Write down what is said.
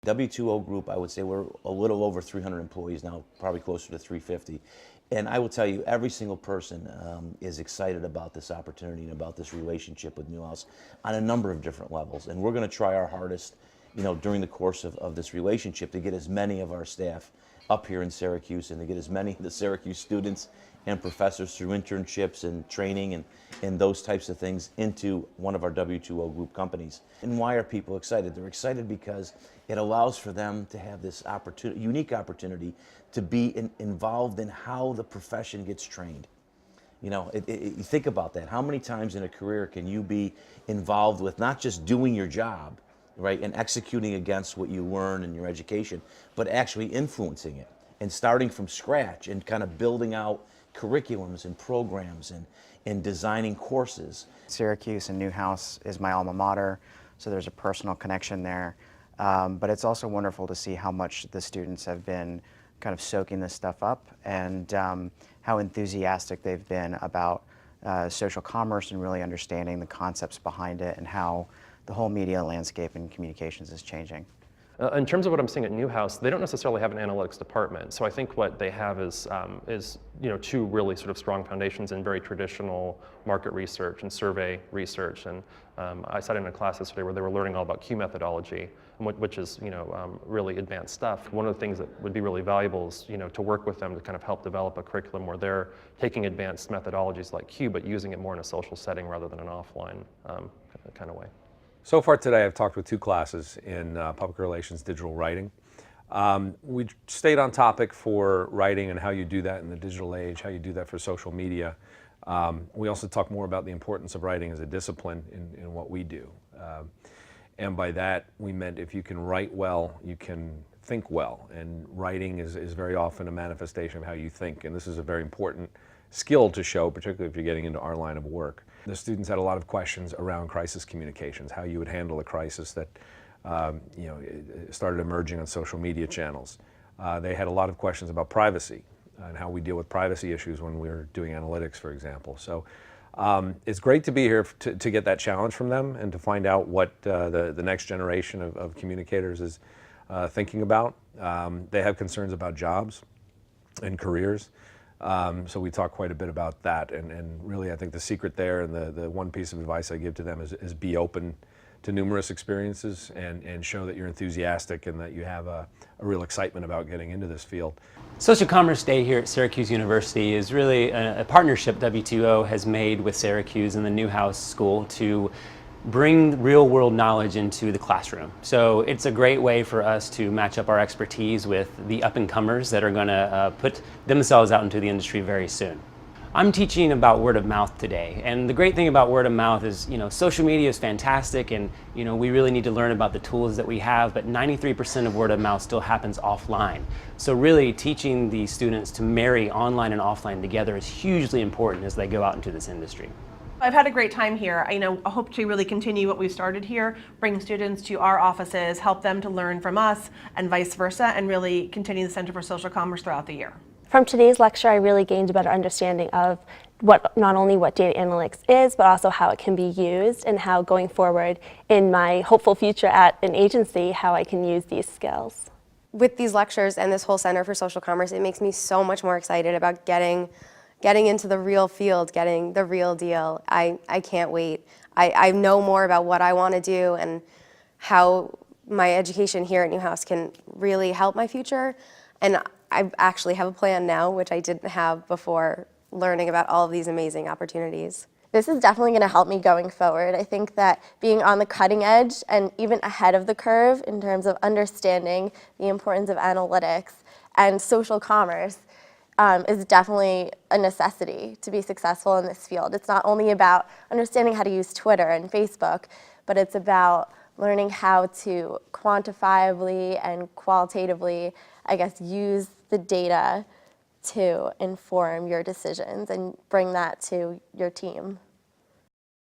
W2O Group, I would say we're a little over 300 employees now, probably closer to 350. And I will tell you, every single person is excited about this opportunity and about this relationship with Newhouse on a number of different levels. And we're going to try our hardest, during the course of this relationship to get as many of our staff up here in Syracuse and to get as many of the Syracuse students and professors through internships and training and those types of things into one of our W2O Group companies. And why are people excited? They're excited because it allows for them to have this unique opportunity to be involved in how the profession gets trained. You think about that. How many times in a career can you be involved with not just doing your job, right, and executing against what you learn in your education, but actually influencing it and starting from scratch and kind of building out curriculums and programs and designing courses. Syracuse and Newhouse is my alma mater, so there's a personal connection there. But it's also wonderful to see how much the students have been kind of soaking this stuff up and how enthusiastic they've been about social commerce and really understanding the concepts behind it and how the whole media landscape and communications is changing. In terms of what I'm seeing at Newhouse, they don't necessarily have an analytics department. So I think what they have is two really sort of strong foundations in very traditional market research and survey research. And I sat in a class yesterday where they were learning all about Q methodology, which is really advanced stuff. One of the things that would be really valuable is to work with them to kind of help develop a curriculum where they're taking advanced methodologies like Q, but using it more in a social setting rather than an offline kind of way. So far today, I've talked with two classes in public relations, digital writing. We stayed on topic for writing and how you do that in the digital age, how you do that for social media. We also talked more about the importance of writing as a discipline in what we do. And by that, we meant if you can write well, you can think well. And writing is very often a manifestation of how you think. And this is a very important skill to show, particularly if you're getting into our line of work. The students had a lot of questions around crisis communications, how you would handle a crisis that started emerging on social media channels. They had a lot of questions about privacy and how we deal with privacy issues when we're doing analytics, for example. So it's great to be here to get that challenge from them and to find out what the next generation of communicators is thinking about. They have concerns about jobs and careers. So we talk quite a bit about that, and really I think the secret there and the one piece of advice I give to them is be open to numerous experiences and show that you're enthusiastic and that you have a real excitement about getting into this field. Social Commerce Day here at Syracuse University is really a partnership W2O has made with Syracuse and the Newhouse School to bring real-world knowledge into the classroom. So it's a great way for us to match up our expertise with the up-and-comers that are going to put themselves out into the industry very soon. I'm teaching about word of mouth today, and the great thing about word of mouth is, social media is fantastic, and we really need to learn about the tools that we have, but 93% of word of mouth still happens offline. So really teaching the students to marry online and offline together is hugely important as they go out into this industry. I've had a great time here. I hope to really continue what we've started here, bring students to our offices, help them to learn from us, and vice versa, and really continue the Center for Social Commerce throughout the year. From today's lecture, I really gained a better understanding of not only what data analytics is, but also how it can be used and how going forward in my hopeful future at an agency, how I can use these skills. With these lectures and this whole Center for Social Commerce, it makes me so much more excited about getting into the real field, getting the real deal. I can't wait. I know more about what I want to do and how my education here at Newhouse can really help my future. And I actually have a plan now, which I didn't have before learning about all of these amazing opportunities. This is definitely going to help me going forward. I think that being on the cutting edge and even ahead of the curve in terms of understanding the importance of analytics and social commerce is definitely a necessity to be successful in this field. It's not only about understanding how to use Twitter and Facebook, but it's about learning how to quantifiably and qualitatively, use the data to inform your decisions and bring that to your team.